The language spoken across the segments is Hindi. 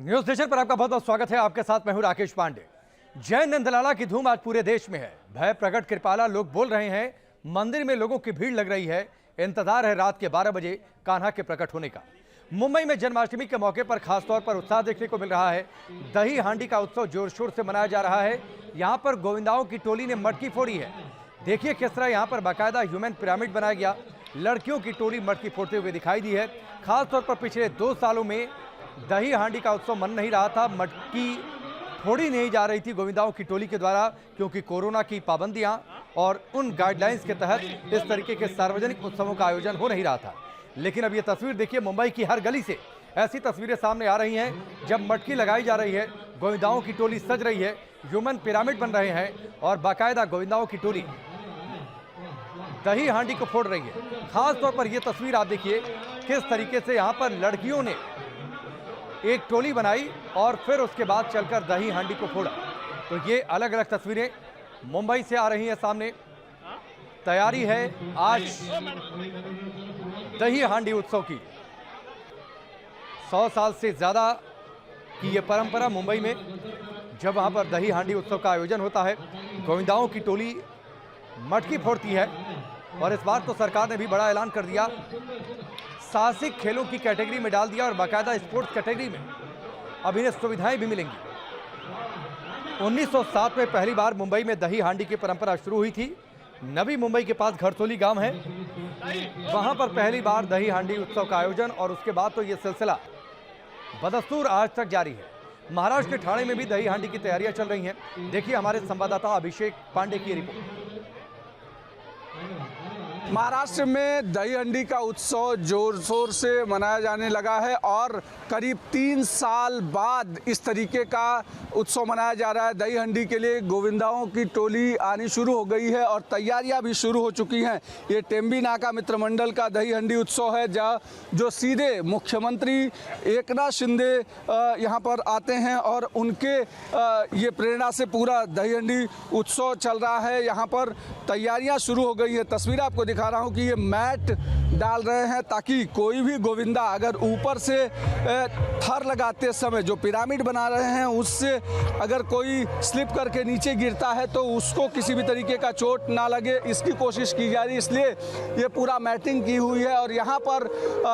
न्यूज नेशन पर आपका बहुत बहुत स्वागत है। आपके साथ मैं हूं राकेश पांडे। जय नंदलाला की धूम आज पूरे देश में है। भय प्रकट कृपाला लोग बोल रहे हैं, मंदिर में लोगों की भीड़ लग रही है। इंतजार है रात के 12 बजे कान्हा के प्रकट होने का। मुंबई में जन्माष्टमी के मौके पर खासतौर पर उत्साह देखने को मिल रहा है। दही हांडी का उत्सव जोर शोर से मनाया जा रहा है। यहाँ पर गोविंदाओं की टोली ने मटकी फोड़ी है। देखिए किस तरह यहाँ पर बाकायदा ह्यूमन पिरामिड बनाया गया। लड़कियों की टोली मटकी फोड़ते हुए दिखाई दी है। खासतौर पर पिछले 2 सालों में दही हांडी का उत्सव मन नहीं रहा था, मटकी फोड़ी नहीं जा रही थी गोविंदाओं की टोली के द्वारा, क्योंकि कोरोना की पाबंदियां और उन गाइडलाइंस के तहत इस तरीके के सार्वजनिक उत्सवों का आयोजन हो नहीं रहा था। लेकिन अब ये तस्वीर देखिए, मुंबई की हर गली से ऐसी तस्वीरें सामने आ रही हैं जब मटकी लगाई जा रही है, गोविंदाओं की टोली सज रही है, ह्यूमन पिरामिड बन रहे हैं और बाकायदा गोविंदाओं की टोली दही हांडी को फोड़ रही है। खास तौर पर यह तस्वीर आप देखिए किस तरीके से यहाँ पर लड़कियों ने एक टोली बनाई और फिर उसके बाद चलकर दही हांडी को फोड़ा। तो ये अलग अलग तस्वीरें मुंबई से आ रही हैं सामने। तैयारी है आज दही हांडी उत्सव की। 100 साल से ज्यादा की ये परंपरा मुंबई में, जब वहां पर दही हांडी उत्सव का आयोजन होता है, गोविंदाओं की टोली मटकी फोड़ती है। और इस बार तो सरकार ने भी बड़ा ऐलान कर दिया, साहसिक खेलों की कैटेगरी में डाल दिया और बाकायदा स्पोर्ट्स कैटेगरी में अब इन्हें सुविधाएं भी मिलेंगी। 1907 में पहली बार मुंबई में दही हांडी की परंपरा शुरू हुई थी। नवी मुंबई के पास घरसोली गांव है, वहां पर पहली बार दही हांडी उत्सव का आयोजन और उसके बाद तो यह सिलसिला बदस्तूर आज तक जारी है। महाराष्ट्र के ठाणे में भी दही हांडी की तैयारियां चल रही हैं। देखिए हमारे संवाददाता अभिषेक पांडे की रिपोर्ट। महाराष्ट्र में दही हांडी का उत्सव जोर शोर से मनाया जाने लगा है और करीब 3 साल बाद इस तरीके का उत्सव मनाया जा रहा है। दही हांडी के लिए गोविंदाओं की टोली आनी शुरू हो गई है और तैयारियां भी शुरू हो चुकी हैं। ये टेम्बी नाका मित्र मंडल का दही हांडी उत्सव है, जो सीधे मुख्यमंत्री एकनाथ शिंदे यहाँ पर आते हैं और उनके ये प्रेरणा से पूरा दही हांडी उत्सव चल रहा है। यहाँ पर तैयारियां शुरू हो गई है। तस्वीर आपको दिखा रहा हूं कि ये मैट डाल रहे हैं ताकि कोई भी गोविंदा अगर ऊपर से थर लगाते समय जो पिरामिड बना रहे हैं उससे अगर कोई स्लिप करके नीचे गिरता है तो उसको किसी भी तरीके का चोट ना लगे, इसकी कोशिश की जा रही है। इसलिए ये पूरा मैटिंग की हुई है और यहाँ पर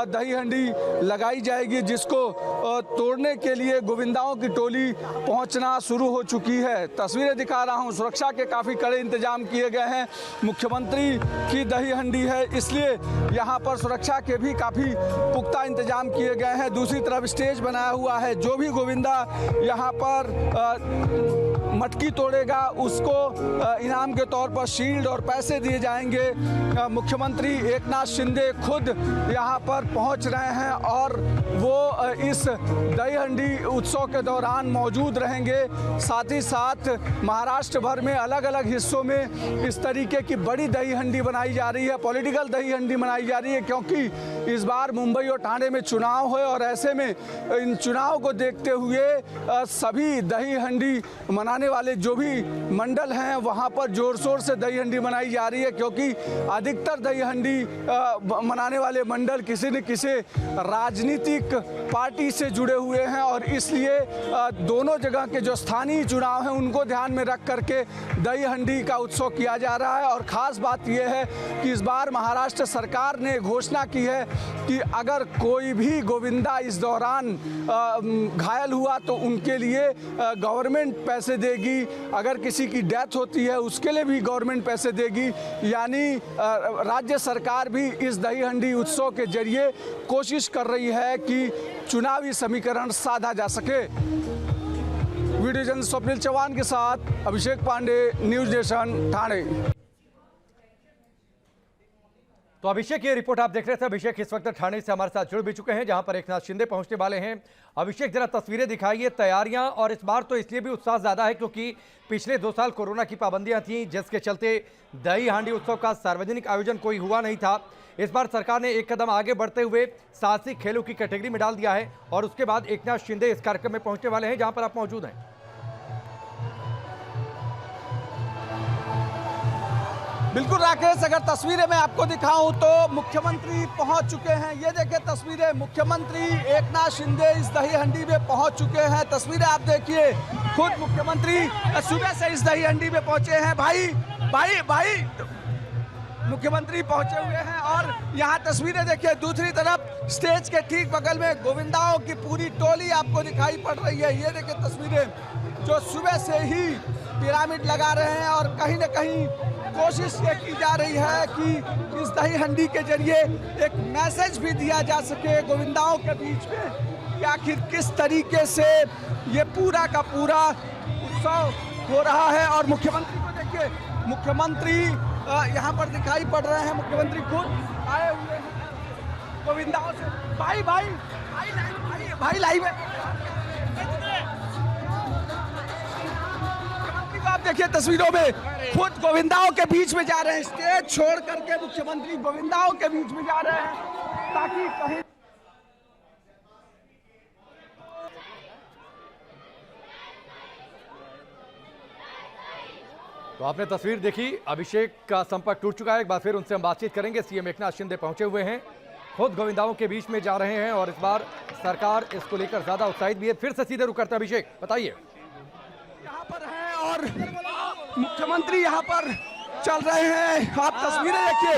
दही हांडी लगाई जाएगी, जिसको तोड़ने के लिए गोविंदाओं की टोली पहुँचना शुरू हो चुकी है। तस्वीरें दिखा रहा हूँ, सुरक्षा के काफ़ी कड़े इंतजाम किए गए हैं। मुख्यमंत्री की दही हांडी है, इसलिए यहाँ पर सुरक्षा के भी काफ़ी पुख्ता इंतजाम किए गए हैं। दूसरी तरफ स्टेज बनाया हुआ है। जो भी गोविंदा यहाँ पर मटकी तोड़ेगा उसको इनाम के तौर पर शील्ड और पैसे दिए जाएंगे। मुख्यमंत्री एकनाथ शिंदे खुद यहाँ पर पहुँच रहे हैं और वो इस दही हांडी उत्सव के दौरान मौजूद रहेंगे। साथ ही साथ महाराष्ट्र भर में अलग अलग हिस्सों में इस तरीके की बड़ी दही हांडी बनाई जा रही है, पॉलिटिकल दही हांडी बनाई जा रही है, क्योंकि इस बार मुंबई और ठाणे में चुनाव है और ऐसे में इन चुनाव को देखते हुए सभी दही हांडी मनाने वाले जो भी मंडल हैं वहाँ पर जोर शोर से दही हांडी मनाई जा रही है, क्योंकि अधिकतर दही हांडी मनाने वाले मंडल किसी न किसी राजनीतिक पार्टी से जुड़े हुए हैं और इसलिए दोनों जगह के जो स्थानीय चुनाव हैं उनको ध्यान में रख करके दही हांडी का उत्सव किया जा रहा है। और ख़ास बात यह है कि इस बार महाराष्ट्र सरकार ने घोषणा की है कि अगर कोई भी गोविंदा इस दौरान घायल हुआ तो उनके लिए गवर्नमेंट पैसे देगी। अगर किसी की डेथ होती है उसके लिए भी गवर्नमेंट पैसे देगी। यानी राज्य सरकार भी इस दही हांडी उत्सव के जरिए कोशिश कर रही है कि चुनावी समीकरण साधा जा सके। वीडियो जर्नलिस्ट स्वप्निल चौहान के साथ अभिषेक पांडे, न्यूज नेशन, ठाणे। तो अभिषेक, ये रिपोर्ट आप देख रहे थे। अभिषेक इस वक्त ठाणे से हमारे साथ जुड़ भी चुके हैं, जहां पर एकनाथ शिंदे पहुंचने वाले हैं। अभिषेक, जरा तस्वीरें दिखाइए, तैयारियां। और इस बार तो इसलिए भी उत्साह ज्यादा है क्योंकि पिछले 2 साल कोरोना की पाबंदियां थीं, जिसके चलते दही हांडी उत्सव का सार्वजनिक आयोजन कोई हुआ नहीं था। इस बार सरकार ने एक कदम आगे बढ़ते हुए साहसिक खेलों की कैटेगरी में डाल दिया है और उसके बाद एकनाथ शिंदे इस कार्यक्रम में पहुंचने वाले हैं, जहां पर आप मौजूद हैं। बिल्कुल राकेश, अगर तस्वीरें मैं आपको दिखाऊं तो मुख्यमंत्री पहुंच चुके हैं। ये देखिए तस्वीरें, मुख्यमंत्री एकनाथ शिंदे इस दही हंडी में पहुंच चुके हैं। तस्वीरें आप देखिए, खुद मुख्यमंत्री सुबह से इस दही हंडी में पहुंचे हैं। भाई मुख्यमंत्री पहुंचे हुए हैं और यहाँ तस्वीरें देखिए, दूसरी तरफ स्टेज के ठीक बगल में गोविंदाओं की पूरी टोली आपको दिखाई पड़ रही है। ये देखिए तस्वीरें जो सुबह से ही पिरामिड लगा रहे हैं और कहीं न कहीं कोशिश ये की जा रही है कि इस दही हंडी के जरिए एक मैसेज भी दिया जा सके गोविंदाओं के बीच में कि आखिर किस तरीके से ये पूरा का पूरा उत्सव हो रहा है। और मुख्यमंत्री को देखिए, मुख्यमंत्री यहाँ पर दिखाई पड़ रहे हैं। मुख्यमंत्री खुद आए हुए हैं गोविंदाओं से। भाई लाइव है। मुख्यमंत्री को आप देखिए तस्वीरों में, खुद गोविंदाओं के बीच में जा रहे हैं। स्टेज छोड़ करके मुख्यमंत्री गोविंदाओं के बीच में जा रहे हैं ताकि कहीं तो आपने तस्वीर देखी, अभिषेक का संपर्क टूट चुका है। एक बार फिर उनसे हम बातचीत करेंगे। सीएम एकनाथ शिंदे पहुंचे हुए हैं, खुद गोविंदाओं के बीच में जा रहे हैं और इस बार सरकार इसको लेकर ज्यादा उत्साहित भी है। फिर से सीधे रुक करते हैं, अभिषेक बताइए। यहाँ पर हैं और मुख्यमंत्री यहाँ पर चल रहे हैं। आप तस्वीरें देखिए,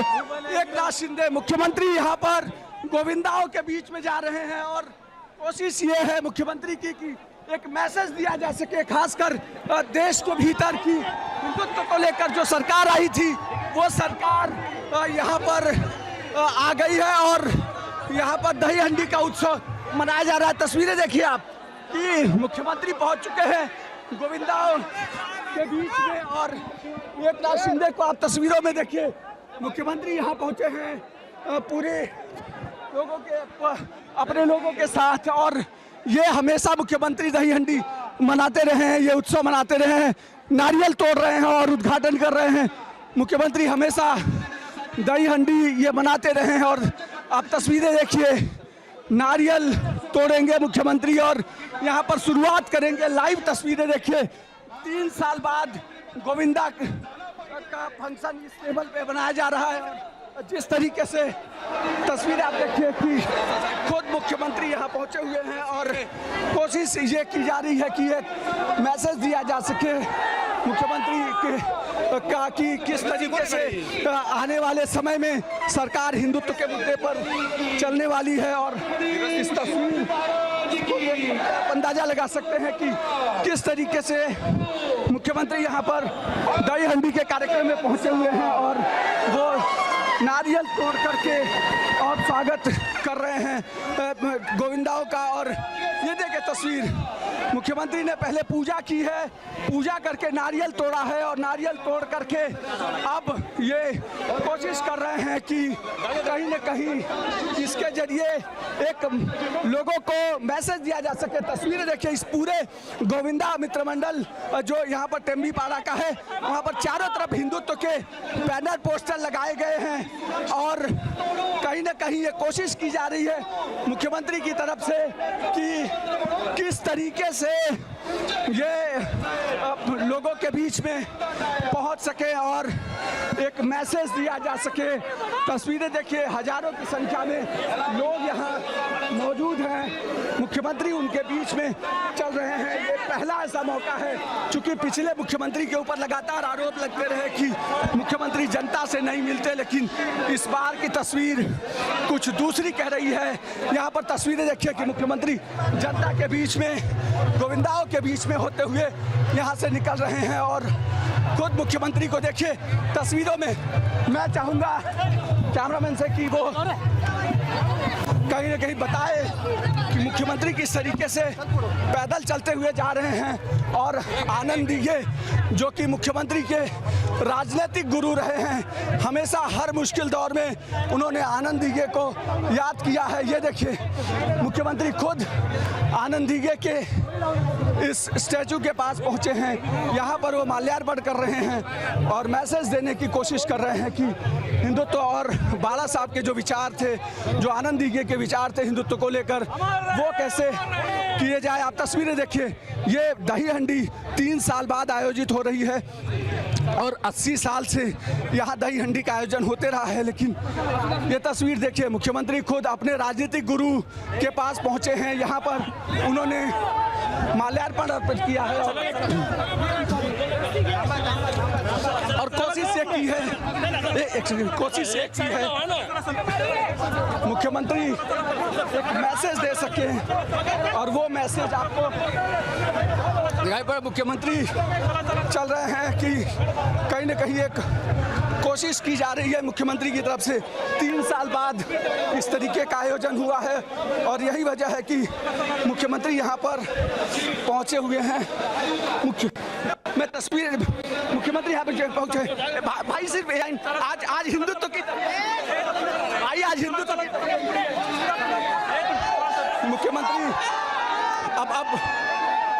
एकनाथ शिंदे मुख्यमंत्री यहाँ पर गोविंदाओं के बीच में जा रहे हैं और कोशिश ये है मुख्यमंत्री की कि एक मैसेज दिया जा सके, खासकर देश को भीतर की हिंदुत्व को लेकर जो सरकार आई थी वो सरकार यहाँ पर आ गई है और यहाँ पर दही हंडी का उत्सव मनाया जा रहा है। तस्वीरें देखिए आप कि मुख्यमंत्री पहुँच चुके हैं गोविंदाओं के बीच में और एकनाथ शिंदे को आप तस्वीरों में देखिए, मुख्यमंत्री यहाँ पहुँचे हैं पूरे लोगों के अपने लोगों के साथ। और ये हमेशा मुख्यमंत्री दही हंडी मनाते रहे हैं, ये उत्सव मनाते रहे हैं, नारियल तोड़ रहे हैं और उद्घाटन कर रहे हैं। मुख्यमंत्री हमेशा दही हंडी ये मनाते रहे हैं और आप तस्वीरें देखिए, नारियल तोड़ेंगे मुख्यमंत्री और यहाँ पर शुरुआत करेंगे। लाइव तस्वीरें देखिए, 3 साल बाद गोविंदा का फंक्शन इस टेबल पे बनाया जा रहा है और जिस तरीके से तस्वीरें आप देखिए कि खुद मुख्यमंत्री यहाँ पहुँचे हुए हैं और कोशिश ये की जा रही है कि एक मैसेज दिया जा सके मुख्यमंत्री का कि किस तरीके से आने वाले समय में सरकार हिंदुत्व के मुद्दे पर चलने वाली है। और इस तस्वीर को अंदाजा लगा सकते हैं कि किस तरीके से मुख्यमंत्री यहाँ पर दही हंडी के कार्यक्रम में पहुँचे हुए हैं और वो नारियल तोड़ करके और स्वागत कर रहे हैं गोविंदाओं का। और ये देखिए तस्वीर, मुख्यमंत्री ने पहले पूजा की है, पूजा करके नारियल तोड़ा है और नारियल तोड़ करके अब ये कोशिश कर रहे हैं कि कहीं न कहीं इसके जरिए एक लोगों को मैसेज दिया जा सके। तस्वीरें देखिए, इस पूरे गोविंदा मित्र मंडल जो यहाँ पर टेम्बी पाड़ा का है, वहाँ पर चारों तरफ हिंदुत्व के बैनर पोस्टर लगाए गए हैं और कहीं न कहीं ये कोशिश की जा रही है मुख्यमंत्री की तरफ से कि किस तरीके से ये लोगों के बीच में पहुंच सके और एक मैसेज दिया जा सके। तस्वीरें देखिए, हजारों की संख्या में लोग यहाँ मौजूद हैं, मुख्यमंत्री उनके बीच में चल रहे हैं। ये पहला ऐसा मौका है, चूंकि पिछले मुख्यमंत्री के ऊपर लगातार आरोप लगते रहे कि मुख्यमंत्री जनता से नहीं मिलते, लेकिन इस बार की तस्वीर कुछ दूसरी कह रही है। यहाँ पर तस्वीरें देखिए कि मुख्यमंत्री जनता के बीच में, गोविंदाओं के बीच में होते हुए यहाँ से निकल रहे हैं और खुद मुख्यमंत्री को देखिए तस्वीरों में। मैं चाहूँगा कैमरामैन से कि वो कहीं न कहीं बताए कि मुख्यमंत्री किस तरीके से पैदल चलते हुए जा रहे हैं और आनंद दीजिए जो कि मुख्यमंत्री के राजनीतिक गुरु रहे हैं। हमेशा हर मुश्किल दौर में उन्होंने आनंद दीगे को याद किया है। ये देखिए, मुख्यमंत्री खुद आनंद दीगे के इस स्टैचू के पास पहुंचे हैं, यहाँ पर वो माल्यार्पण कर रहे हैं और मैसेज देने की कोशिश कर रहे हैं कि हिंदुत्व और बाला साहब के जो विचार थे, जो आनंद दीगे के विचार थे हिंदुत्व को लेकर, वो कैसे किए जाए। आप तस्वीरें देखिए, ये दही हंडी 3 साल बाद आयोजित हो रही है और 80 साल से यहाँ दही हंडी का आयोजन होते रहा है। लेकिन ये तस्वीर देखिए, मुख्यमंत्री खुद अपने राजनीतिक गुरु के पास पहुँचे हैं। यहाँ पर उन्होंने माल्यार्पण अर्पित किया है और कोशिश ये की है, कोशिश ये की है मुख्यमंत्री एक मैसेज दे सके और वो मैसेज आपको दिखाई पड़े। मुख्यमंत्री चल रहे हैं कि कहीं ना कहीं एक कोशिश की जा रही है मुख्यमंत्री की तरफ से। 3 साल बाद इस तरीके का आयोजन हुआ है और यही वजह है कि मुख्यमंत्री यहाँ पर पहुँचे हुए हैं। मैं तस्वीर मुख्यमंत्री यहाँ पे पहुँचे। भाई सिर्फ आज हिंदुत्व की भाई आज हिंदुत्व की मुख्यमंत्री अब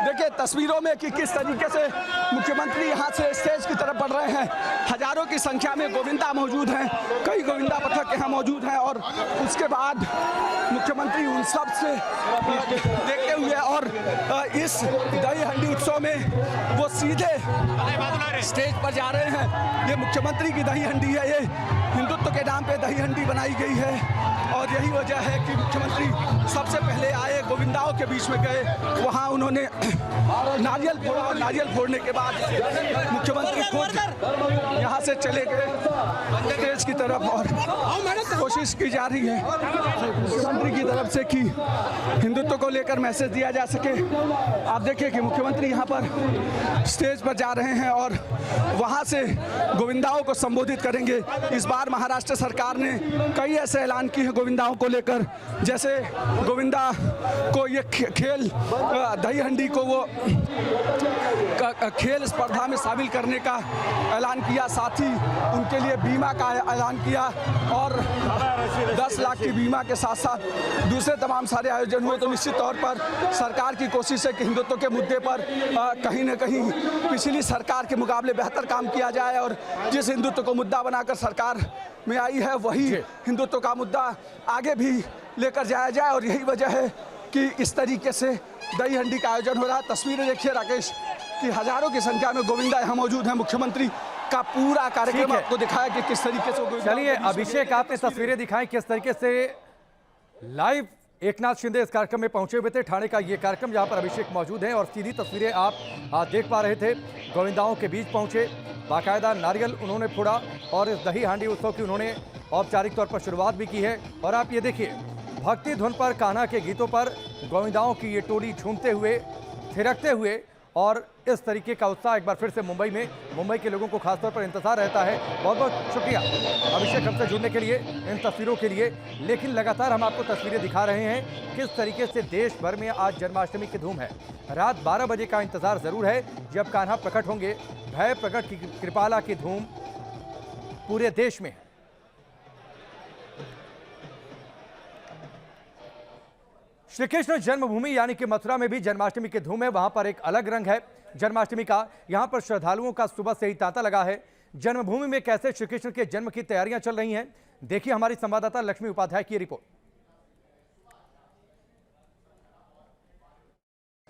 देखिए तस्वीरों में कि किस तरीके से मुख्यमंत्री यहाँ से स्टेज की तरफ बढ़ रहे हैं। हजारों की संख्या में गोविंदा मौजूद हैं, कई गोविंदा पथक यहाँ मौजूद हैं और उसके बाद मुख्यमंत्री उन सब से देखते हुए और इस दही हंडी उत्सव में वो सीधे स्टेज पर जा रहे हैं। ये मुख्यमंत्री की दही हंडी है, ये हिंदुत्व के नाम पे दही हंडी बनाई गई है और यही वजह है कि मुख्यमंत्री सबसे पहले आए, गोविंदाओं के बीच में गए, वहाँ उन्होंने नारियल फोड़ा और नारियल फोड़ने के बाद मुख्यमंत्री खुद यहाँ से चले गए स्टेज की तरफ और कोशिश की जा रही है मुख्यमंत्री की तरफ से कि हिंदुत्व को लेकर मैसेज दिया जा सके। आप देखिए कि मुख्यमंत्री यहाँ पर स्टेज पर जा रहे हैं और वहाँ से गोविंदाओं को संबोधित करेंगे। इस बार महाराष्ट्र सरकार ने कई ऐसे ऐलान किए हैं गोविंदाओं को लेकर, जैसे गोविंदा को ये खेल दही हंडी को वो खेल स्पर्धा में शामिल करने का ऐलान किया, साथ ही उनके लिए बीमा का ऐलान किया और 10 लाख की बीमा के साथ साथ दूसरे तमाम सारे आयोजन हुए। तो निश्चित तौर पर सरकार की कोशिश है कि हिंदुत्व के मुद्दे पर कहीं न कहीं पिछली सरकार के मुकाबले बेहतर काम किया जाए और जिस हिंदुत्व को मुद्दा बनाकर सरकार में आई है वही हिंदुत्व का मुद्दा आगे भी लेकर जाया जाए और यही वजह है कि इस तरीके से दही हंडी का आयोजन हो रहा है। तस्वीरें देखिए राकेश कि हजारों की संख्या में गोविंदा यहाँ मौजूद हैं। मुख्यमंत्री का पूरा कार्यक्रम आपको दिखाया कि किस तरीके से। चलिए अभिषेक, आपने तस्वीरें दिखाई किस तरीके से लाइव एकनाथ शिंदे इस कार्यक्रम में पहुंचे हुए थे। ठाणे का ये कार्यक्रम जहां पर अभिषेक मौजूद हैं और सीधी तस्वीरें आप देख पा रहे थे। गोविंदाओं के बीच पहुंचे, बाकायदा नारियल उन्होंने फोड़ा और इस दही हांडी उत्सव की उन्होंने औपचारिक तौर पर शुरुआत भी की है। और आप ये देखिए, भक्ति धुन पर, कान्हा के गीतों पर गोविंदाओं की ये टोली झूमते हुए, थिरकते हुए और इस तरीके का उत्साह एक बार फिर से मुंबई के लोगों को खासतौर पर इंतजार रहता है। बहुत बहुत शुक्रिया अभिषेक हमसे जुड़ने के लिए, इन तस्वीरों के लिए। लेकिन लगातार हम आपको तस्वीरें दिखा रहे हैं किस तरीके से देश भर में आज जन्माष्टमी की धूम है। रात 12 बजे का इंतजार जरूर है जब कान्हा प्रकट होंगे। भय प्रकट की कृपाला की धूम पूरे देश में है। श्री कृष्ण जन्मभूमि यानी कि मथुरा में भी जन्माष्टमी की धूम है। वहां पर एक अलग रंग है जन्माष्टमी का। यहां पर श्रद्धालुओं का सुबह से ही तांता लगा है। जन्मभूमि में कैसे श्री कृष्ण के जन्म की तैयारियां चल रही हैं, देखिए हमारी संवाददाता लक्ष्मी उपाध्याय की रिपोर्ट।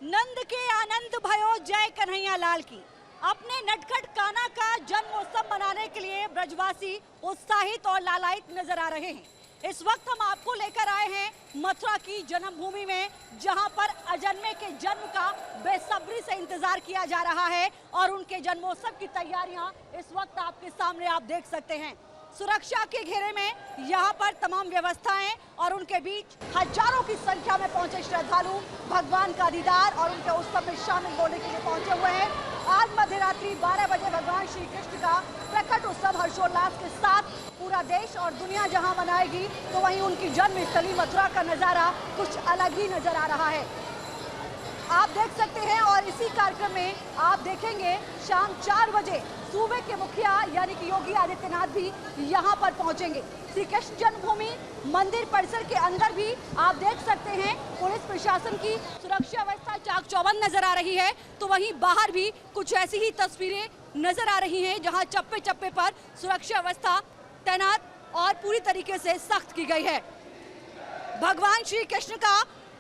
नंद के आनंद भयो जय कन्हैया लाल की। अपने नटखट कान्हा का जन्मोत्सव मनाने के लिए ब्रजवासी उत्साहित और लालायित नजर आ रहे हैं। इस वक्त हम आपको लेकर आए हैं मथुरा की जन्मभूमि में, जहां पर अजन्मे के जन्म का बेसब्री से इंतजार किया जा रहा है और उनके जन्मोत्सव की तैयारियां इस वक्त आपके सामने आप देख सकते हैं। सुरक्षा के घेरे में यहाँ पर तमाम व्यवस्थाएं और उनके बीच हजारों की संख्या में पहुंचे श्रद्धालु भगवान का दीदार और उनके उत्सव में शामिल होने के लिए पहुंचे हुए हैं। आज मध्यरात्रि 12 बजे भगवान श्री कृष्ण का प्रकट उत्सव हर्षोल्लास के साथ पूरा देश और दुनिया जहां मनाएगी, तो वहीं उनकी जन्मस्थली मथुरा का नजारा कुछ अलग ही नजर आ रहा है। आप देख सकते हैं और इसी कार्यक्रम में आप देखेंगे शाम 4 बजे सूबे के मुखिया यानी कि योगी आदित्यनाथ भी यहां पर पहुंचेंगे। श्री कृष्ण जन्मभूमि मंदिर परिसर के अंदर भी आप देख सकते हैं पुलिस प्रशासन की सुरक्षा व्यवस्था चाक चौबंद नजर आ रही है, तो वहीं बाहर भी कुछ ऐसी ही तस्वीरें नजर आ रही हैं जहां चप्पे चप्पे पर सुरक्षा व्यवस्था तैनात और पूरी तरीके से सख्त की गई है। भगवान श्री कृष्ण का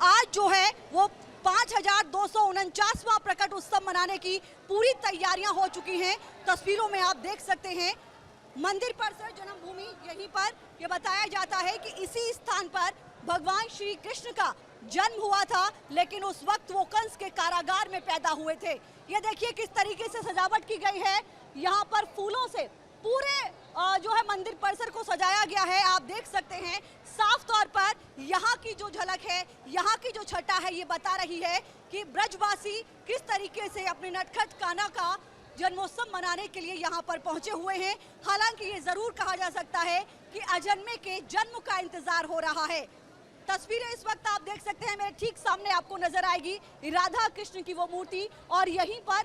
आज जो है वो 5 5249वां प्रकट उत्सव मनाने की पूरी तैयारियां हो चुकी हैं। तस्वीरों में आप देख सकते हैं मंदिर परिसर जन्मभूमि, यहीं पर यह बताया जाता है कि इसी स्थान पर भगवान श्री कृष्ण का जन्म हुआ था, लेकिन उस वक्त वो कंस के कारागार में पैदा हुए थे। ये देखिए किस तरीके से सजावट की गई है, यहाँ पर फूलों से पूरे जो है मंदिर परिसर को सजाया गया है। आप देख सकते हैं साफ तौर पर यहाँ की जो झलक है, यहाँ की जो छटा है, ये बता रही है कि ब्रजवासी किस तरीके से अपने नटखट कान्हा का जन्मोत्सव मनाने के लिए यहाँ पर पहुंचे हुए हैं। हालांकि ये जरूर कहा जा सकता है कि अजन्मे के जन्म का इंतजार हो रहा है। तस्वीरें इस वक्त आप देख सकते हैं, मेरे ठीक सामने आपको नजर आएगी राधा कृष्ण की वो मूर्ति, और यहीं पर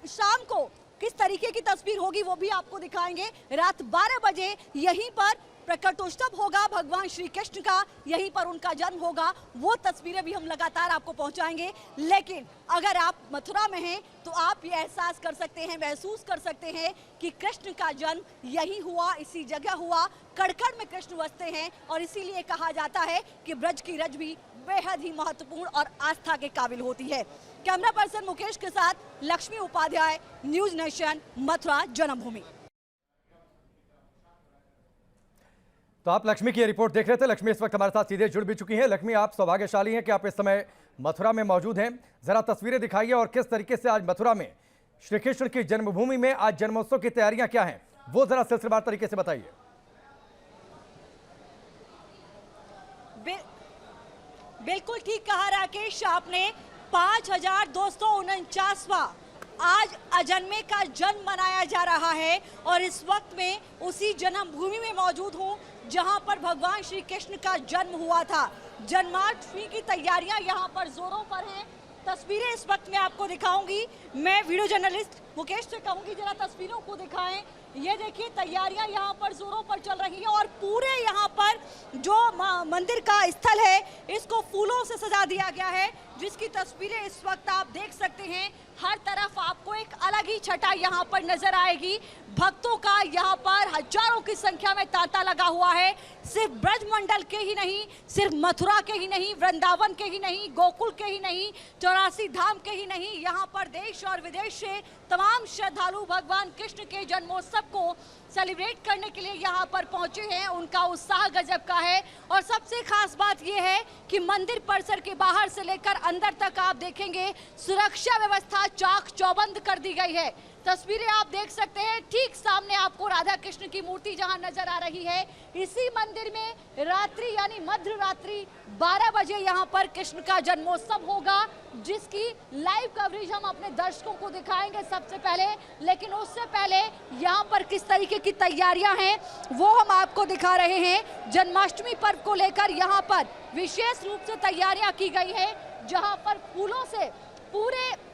शाम को किस तरीके की तस्वीर होगी वो भी आपको दिखाएंगे। रात 12 बजे यहीं पर प्रकटोत्सव होगा भगवान श्री कृष्ण का, यहीं पर उनका जन्म होगा। वो तस्वीरें भी हम लगातार आपको पहुंचाएंगे। लेकिन अगर आप मथुरा में हैं तो आप ये एहसास कर सकते हैं, महसूस कर सकते हैं कि कृष्ण का जन्म यही हुआ, इसी जगह हुआ। कड़कड़ में कृष्ण बसते हैं और इसीलिए कहा जाता है कि ब्रज की रज भी बेहद ही महत्वपूर्ण और आस्था के काबिल होती है। कैमरा पर्सन मुकेश के साथ लक्ष्मी उपाध्याय, न्यूज नेशन, मथुरा जन्मभूमि। तो आप लक्ष्मी की रिपोर्ट देख रहे थे। लक्ष्मी इस वक्त हमारे साथ सीधे जुड़ भी चुकी हैं। लक्ष्मी, आप सौभाग्यशाली हैं कि आप इस समय मथुरा में मौजूद हैं। जरा तस्वीरें दिखाइए और किस तरीके से आज मथुरा में श्री कृष्ण की जन्मभूमि में आज जन्मोत्सव की तैयारियां क्या हैं, वो जरा सिलसिलेवार तरीके से बताइए। बिल्कुल ठीक कहा राकेश आपने। 5249वां आज अजन्मे का जन्म मनाया जा रहा है और इस वक्त में उसी जन्मभूमि में मौजूद हूं जहां पर भगवान श्री कृष्ण का जन्म हुआ था। जन्माष्टमी की तैयारियां यहां पर जोरों पर हैं। तस्वीरें इस वक्त मैं आपको दिखाऊंगी। मैं वीडियो जर्नलिस्ट मुकेश से कहूंगी जरा तस्वीरों को दिखाएं। ये देखिए तैयारियां यहाँ पर जोरों पर चल रही हैं और पूरे यहाँ पर जो मंदिर का स्थल है इसको फूलों से सजा दिया गया है, जिसकी तस्वीरें इस वक्त आप देख सकते हैं। हर तरफ आपको एक अलग ही छटा यहाँ पर नजर आएगी। भक्तों का यहाँ पर हजारों की संख्या में तांता लगा हुआ है। सिर्फ ब्रज मंडल के ही नहीं, सिर्फ मथुरा के ही नहीं, वृंदावन के ही नहीं, गोकुल के ही नहीं, 84 धाम के ही नहीं, यहाँ पर देश और विदेश से तमाम श्रद्धालु भगवान कृष्ण के जन्मोत्सव को सेलिब्रेट करने के लिए यहाँ पर पहुंचे हैं। उनका उत्साह गजब का है और सबसे खास बात यह है कि मंदिर परिसर के बाहर से लेकर अंदर तक आप देखेंगे सुरक्षा व्यवस्था चाक चौबंद कर दी गई है। तस्वीरें आप देख सकते हैं, ठीक सामने आपको राधा कृष्ण की मूर्ति जहां नजर आ रही है। इसी मंदिर में रात्रि यानी मध्य रात्रि 12 बजे यहां पर कृष्ण का जन्मोत्सव होगा, जिसकी लाइव कवरेज हम अपने दर्शकों को दिखाएंगे सबसे पहले। लेकिन उससे पहले यहां पर किस तरीके की तैयारियां हैं वो हम आपको दिखा रहे हैं। जन्माष्टमी पर्व को लेकर यहां पर विशेष रूप से तैयारियां की गई है, जहां पर फूलों से पूरे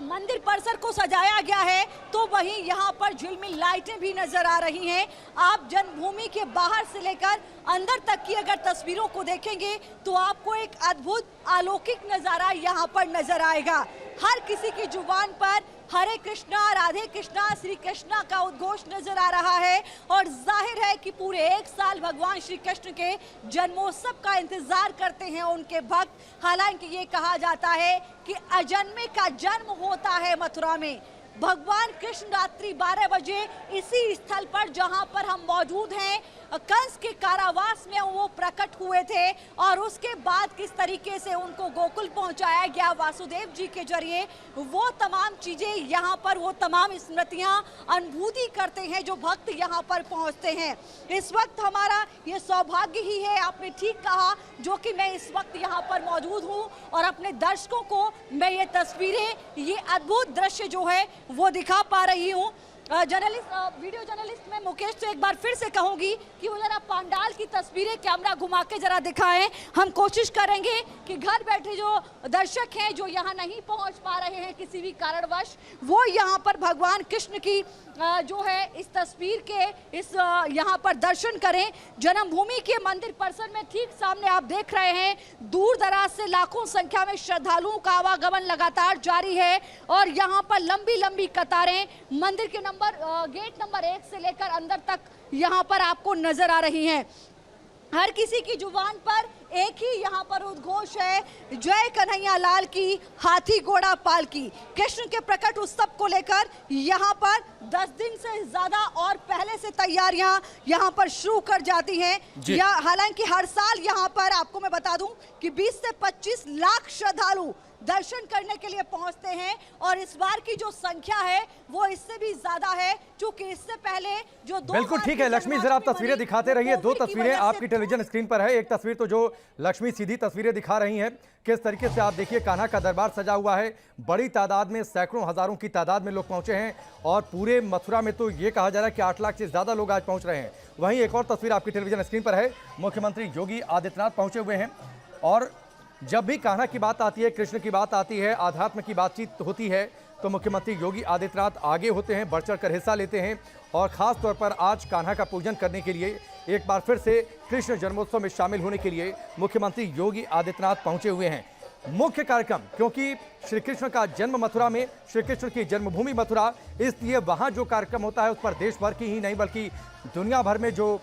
मंदिर परिसर को सजाया गया है, तो वहीं यहाँ पर झिलमिल लाइटें भी नजर आ रही हैं। आप जन्मभूमि के बाहर से लेकर अंदर तक की अगर तस्वीरों को देखेंगे तो आपको एक अद्भुत अलौकिक नजारा यहाँ पर नजर आएगा। हर किसी की जुबान पर हरे कृष्णा, राधे कृष्णा, श्री कृष्णा का उद्घोष नजर आ रहा है और जाहिर है कि पूरे एक साल भगवान श्री कृष्ण के जन्मोत्सव का इंतजार करते हैं उनके भक्त। हालांकि ये कहा जाता है कि अजन्मे का जन्म होता है मथुरा में। भगवान कृष्ण रात्रि 12 बजे इसी स्थल पर जहां पर हम मौजूद हैं, कंस के कारावास में वो प्रकट हुए थे और उसके बाद किस तरीके से उनको गोकुल पहुंचाया गया वासुदेव जी के जरिए, वो तमाम चीजें यहाँ पर, वो तमाम स्मृतियां अनुभूति करते हैं जो भक्त यहाँ पर पहुंचते हैं। इस वक्त हमारा ये सौभाग्य ही है, आपने ठीक कहा, जो कि मैं इस वक्त यहाँ पर मौजूद हूँ और अपने दर्शकों को मैं ये तस्वीरें, ये अद्भुत दृश्य जो है वो दिखा पा रही हूँ। वीडियो जर्नलिस्ट मैं मुकेश से एक बार फिर से कहूंगी कि वो जरा पंडाल की तस्वीरें कैमरा घुमा के जरा दिखाएं। हम कोशिश करेंगे कि घर बैठे जो दर्शक हैं जो यहाँ नहीं पहुंच पा रहे हैं किसी भी कारणवश, वो यहाँ पर भगवान कृष्ण की जो है इस तस्वीर के इस यहाँ पर दर्शन करें। जन्मभूमि के मंदिर परिसर में ठीक सामने आप देख रहे हैं, दूर दराज से लाखों संख्या में श्रद्धालुओं का आवागमन लगातार जारी है और यहाँ पर लंबी लंबी कतारें मंदिर के गेट नंबर 1 से लेकर अंदर तक यहाँ पर आपको नजर आ रही हैं। हर किसी की जुबान पर एक ही यहाँ पर उद्घोष है, जय कन्हैया लाल की, हाथी घोड़ा पालकी। कृष्ण के प्रकट उत्सव को लेकर यहाँ पर 10 दिन से ज्यादा और पहले से तैयारियां यहाँ पर शुरू कर जाती हैं। हालांकि हर साल यहाँ पर आपको मैं बता दूं कि 20 से 25 लाख श्रद्धालु दर्शन करने के लिए पहुंचते हैं और इस बार की जो संख्या है वो इससे भी ज्यादा है, क्योंकि इससे पहले जो बिल्कुल ठीक है लक्ष्मी, जरा आप तस्वीरें दिखाते रहिए। दो तस्वीरें आपकी टेलीविजन स्क्रीन पर है। एक तस्वीर तो जो लक्ष्मी सीधी तस्वीरें दिखा रही हैं, किस तरीके से आप देखिए कान्हा का दरबार सजा हुआ है, बड़ी तादाद में, सैकड़ों हजारों की तादाद में लोग पहुंचे हैं और पूरे मथुरा में तो ये कहा जा रहा है कि 8 लाख से ज्यादा लोग आज पहुंच रहे हैं। वहीं एक और तस्वीर आपकी टेलीविजन स्क्रीन पर है, मुख्यमंत्री योगी आदित्यनाथ पहुंचे हुए हैं और जब भी कान्हा की बात आती है, कृष्ण की बात आती है, आध्यात्म की बातचीत होती है तो मुख्यमंत्री योगी आदित्यनाथ आगे होते हैं, बढ़ चढ़कर हिस्सा लेते हैं और खास तौर पर आज कान्हा का पूजन करने के लिए एक बार फिर से कृष्ण जन्मोत्सव में शामिल होने के लिए मुख्यमंत्री योगी आदित्यनाथ पहुंचे हुए हैं। मुख्य कार्यक्रम, क्योंकि श्री कृष्ण का जन्म मथुरा में, श्री कृष्ण की जन्मभूमि मथुरा, इसलिए वहां जो कार्यक्रम होता है उस पर देश भर की ही नहीं बल्कि दुनिया भर में जो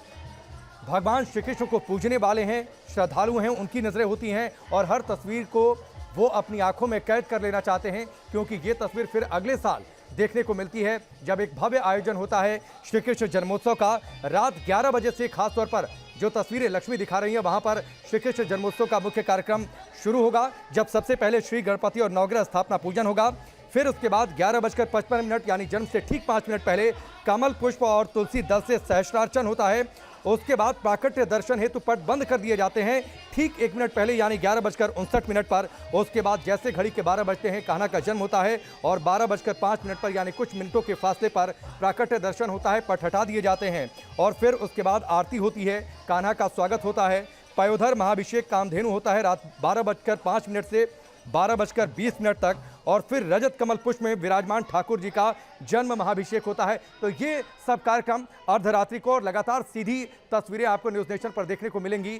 भगवान श्री कृष्ण को पूजने वाले हैं, श्रद्धालु हैं, उनकी नजरें होती हैं और हर तस्वीर को वो अपनी आंखों में कैद कर लेना चाहते हैं, क्योंकि ये तस्वीर फिर अगले साल देखने को मिलती है जब एक भव्य आयोजन होता है श्री कृष्ण जन्मोत्सव का। रात 11 बजे से खास तौर पर जो तस्वीरें लक्ष्मी दिखा रही हैं वहां पर श्री कृष्ण जन्मोत्सव का मुख्य कार्यक्रम शुरू होगा, जब सबसे पहले श्री गणपति और नवग्रह स्थापना पूजन होगा। फिर उसके बाद 11:55 यानी जन्म से ठीक 5 मिनट पहले कमल पुष्प और तुलसी दल से सहस्त्रार्चन होता है। उसके बाद प्राकट्य दर्शन हेतु पट बंद कर दिए जाते हैं ठीक 1 मिनट पहले यानी 11:59 पर। उसके बाद जैसे घड़ी के 12 बजते हैं कान्हा का जन्म होता है और 12:05 पर यानी कुछ मिनटों के फासले पर प्राकट्य दर्शन होता है, पट हटा दिए जाते हैं और फिर उसके बाद आरती होती है, कान्हा का स्वागत होता है, पयोधर महाभिषेक कामधेनु होता है रात 12:05 से 12:20 तक और फिर रजत कमल पुष्प में विराजमान ठाकुर जी का जन्म महाभिषेक होता है। तो ये सब कार्यक्रम अर्धरात्रि को और लगातार सीधी तस्वीरें आपको न्यूज़ नेशन पर देखने को मिलेंगी।